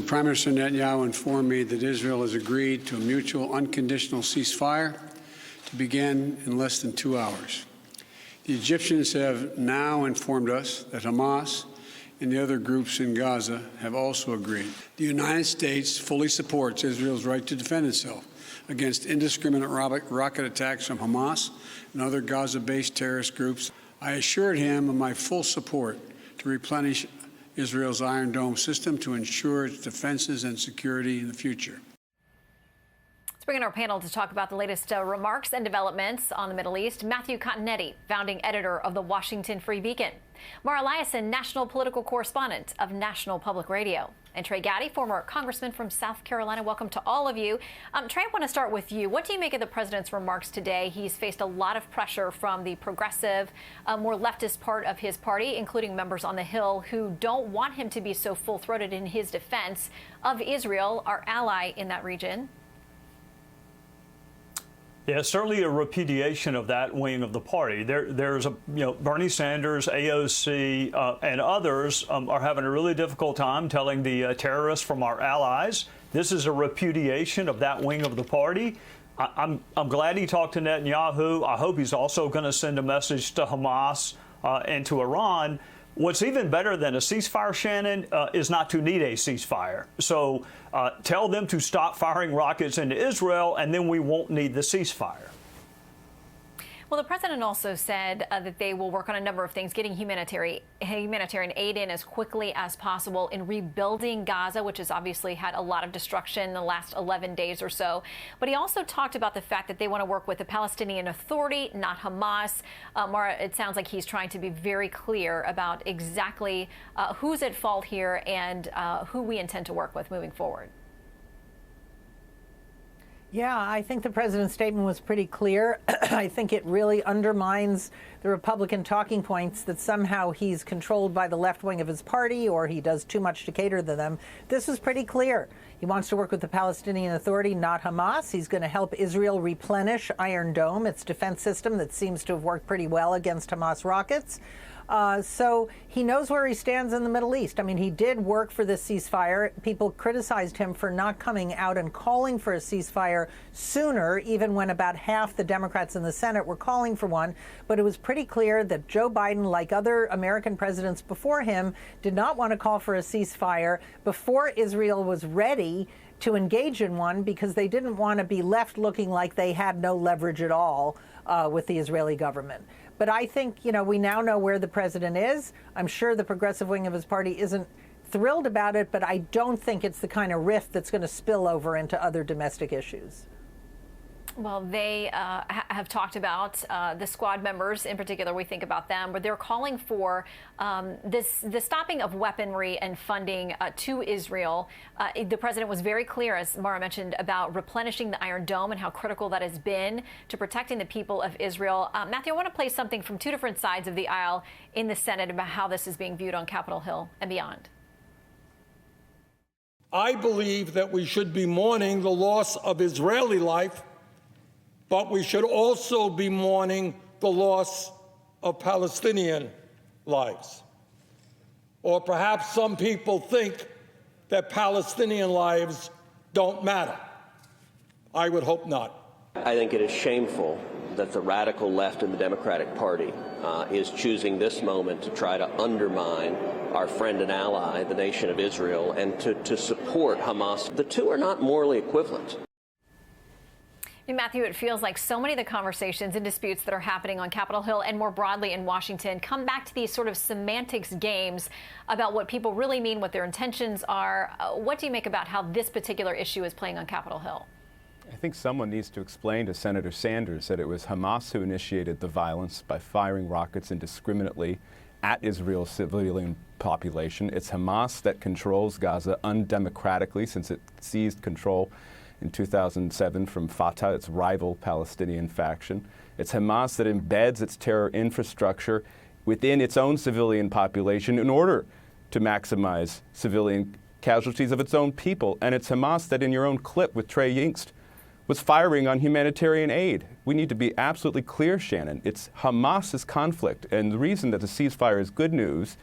Prime Minister Netanyahu informed me that Israel has agreed to a mutual unconditional ceasefire to begin in less than 2 hours. The Egyptians have now informed us that Hamas and the other groups in Gaza have also agreed. The United States fully supports Israel's right to defend itself against indiscriminate rocket attacks from Hamas and other Gaza-based terrorist groups. I assured him of my full support to replenish Israel's Iron Dome system to ensure its defenses and security in the future. Let's bring in our panel to talk about the latest remarks and developments on the Middle East. Matthew CONTINETTI, founding editor of the Washington Free Beacon. Mara Liasson, national political correspondent of National Public Radio. And Trey Gowdy, former congressman from South Carolina. Welcome to all of you. Trey, I want to start with you. What do you make of the president's remarks today? He's faced a lot of pressure from the progressive, more leftist part of his party, including members on the Hill who don't want him to be so full-throated in his defense of Israel, our ally in that region. Yeah, certainly a repudiation of that wing of the party. There's Bernie Sanders, AOC, and others are having a really difficult time telling the terrorists from our allies. This is a repudiation of that wing of the party. I'm glad he talked to Netanyahu. I hope he's also going to send a message to Hamas and to Iran. What's even better than a ceasefire, Shannon, is not to need a ceasefire. So tell them to stop firing rockets into Israel, and then we won't need the ceasefire. Well, the president also said that they will work on a number of things, getting humanitarian aid in as quickly as possible in rebuilding Gaza, which has obviously had a lot of destruction in the last 11 days or so. But he also talked about the fact that they want to work with the Palestinian Authority, not Hamas. Mara, it sounds like he's trying to be very clear about exactly who's at fault here and who we intend to work with moving forward. Yeah, I think the president's statement was pretty clear. I think it really undermines the Republican talking points that somehow he's controlled by the left wing of his party or he does too much to cater to them. This is pretty clear. He wants to work with the Palestinian Authority, not Hamas. He's going to help Israel replenish Iron Dome, its defense system that seems to have worked pretty well against Hamas rockets. So he knows where he stands in the Middle East. I mean, he did work for this ceasefire. People criticized him for not coming out and calling for a ceasefire sooner, even when about half the Democrats in the Senate were calling for one. But it was pretty clear that Joe Biden, like other American presidents before him, did not want to call for a ceasefire before Israel was ready to engage in one, because they didn't want to be left looking like they had no leverage at all with the Israeli government. But I think, we now know where the president is. I'm sure the progressive wing of his party isn't thrilled about it, but I don't think it's the kind of rift that's going to spill over into other domestic issues. Well, they have talked about the squad members in particular. We think about them, but they're calling for the stopping of weaponry and funding to Israel. The president was very clear, as Mara mentioned, about replenishing the Iron Dome and how critical that has been to protecting the people of Israel. Matthew, I want to play something from two different sides of the aisle in the Senate about how this is being viewed on Capitol Hill and beyond. I believe that we should be mourning the loss of Israeli life, but we should also be mourning the loss of Palestinian lives. Or perhaps some people think that Palestinian lives don't matter. I would hope not. I think it is shameful that the radical left in the Democratic Party is choosing this moment to try to undermine our friend and ally, the nation of Israel, and to support Hamas. The two are not morally equivalent. Matthew, it feels like so many of the conversations and disputes that are happening on Capitol Hill and more broadly in Washington come back to these sort of semantics games about what people really mean, what their intentions are. What do you make about how this particular issue is playing on Capitol Hill? I think someone needs to explain to Senator Sanders that it was Hamas who initiated the violence by firing rockets indiscriminately at Israel's civilian population. It's Hamas that controls Gaza undemocratically since it seized control in 2007 from Fatah, its rival Palestinian faction. It's Hamas that embeds its terror infrastructure within its own civilian population in order to maximize civilian casualties of its own people. And it's Hamas that, in your own clip with Trey Yingst, was firing on humanitarian aid. We need to be absolutely clear, Shannon. It's Hamas's conflict. And the reason that the ceasefire is good news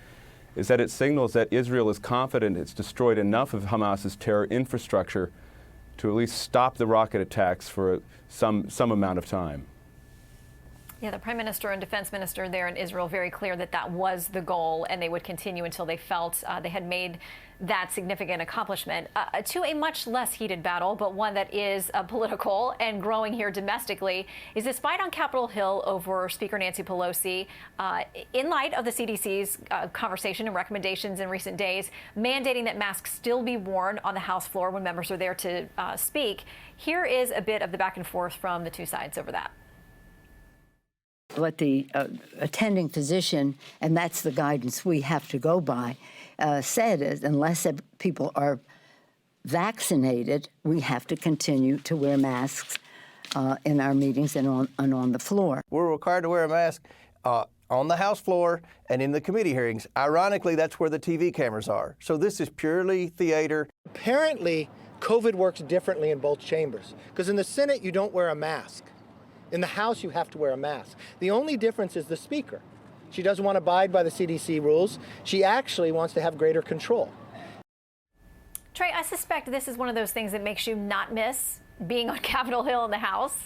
is that it signals that Israel is confident it's destroyed enough of Hamas's terror infrastructure to at least stop the rocket attacks for some amount of time. Yeah, the Prime Minister and Defense Minister there in Israel very clear that that was the goal, and they would continue until they felt they had made that significant accomplishment. To a much less heated battle, but one that is political and growing here domestically, is this fight on Capitol Hill over Speaker Nancy Pelosi, in light of the CDC's conversation and recommendations in recent days, mandating that masks still be worn on the House floor when members are there to speak. Here is a bit of the back and forth from the two sides over that. What the attending physician, and that's the guidance we have to go by, said is unless people are vaccinated, we have to continue to wear masks in our meetings and on the floor. We're required to wear a mask on the House floor and in the committee hearings. Ironically, that's where the TV cameras are. So this is purely theater. Apparently, COVID works differently in both chambers, because in the Senate, you don't wear a mask. In the House, you have to wear a mask. The only difference is the Speaker. She doesn't want to abide by the CDC rules. She actually wants to have greater control. Trey, I suspect this is one of those things that makes you not miss being on Capitol Hill in the House.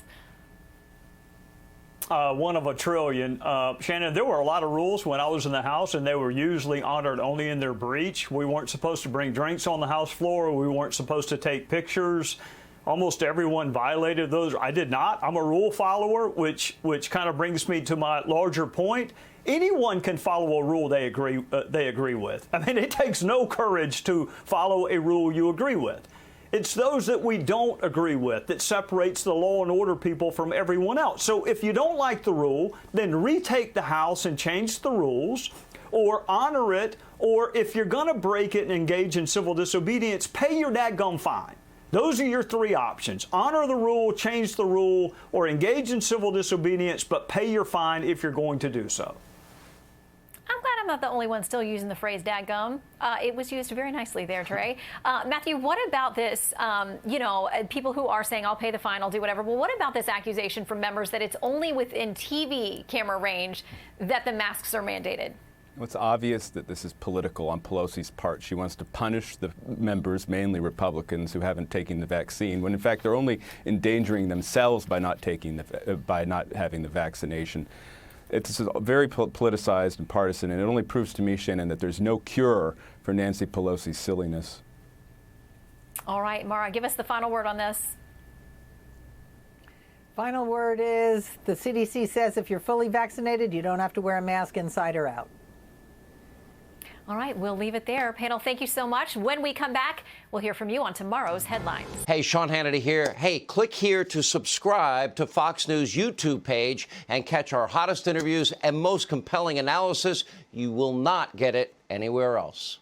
One of a trillion. Shannon, there were a lot of rules when I was in the House, and they were usually honored only in their breach. We weren't supposed to bring drinks on the House floor. We weren't supposed to take pictures. Almost everyone violated those. I did not. I'm a rule follower, which kind of brings me to my larger point. Anyone can follow a rule they agree with. I mean, it takes no courage to follow a rule you agree with. It's those that we don't agree with that separates the law and order people from everyone else. So if you don't like the rule, then retake the House and change the rules, or honor it, or if you're going to break it and engage in civil disobedience, pay your dadgum fine. Those are your three options. Honor the rule, change the rule, or engage in civil disobedience, but pay your fine if you're going to do so. I'm glad I'm not the only one still using the phrase dadgum. It was used very nicely there, Trey. Matthew, what about this, people who are saying, I'll pay the fine, I'll do whatever. Well, what about this accusation from members that it's only within TV camera range that the masks are mandated? It's obvious that this is political on Pelosi's part. She wants to punish the members, mainly Republicans, who haven't taken the vaccine, when in fact they're only endangering themselves by not having the vaccination. It's very politicized and partisan, and it only proves to me, Shannon, that there's no cure for Nancy Pelosi's silliness. All right, Mara, give us the final word on this. Final word is the CDC says if you're fully vaccinated, you don't have to wear a mask inside or out. All right, we'll leave it there. Panel, thank you so much. When we come back, we'll hear from you on tomorrow's headlines. Hey, Sean Hannity here. Hey, click here to subscribe to Fox News YouTube page and catch our hottest interviews and most compelling analysis. You will not get it anywhere else.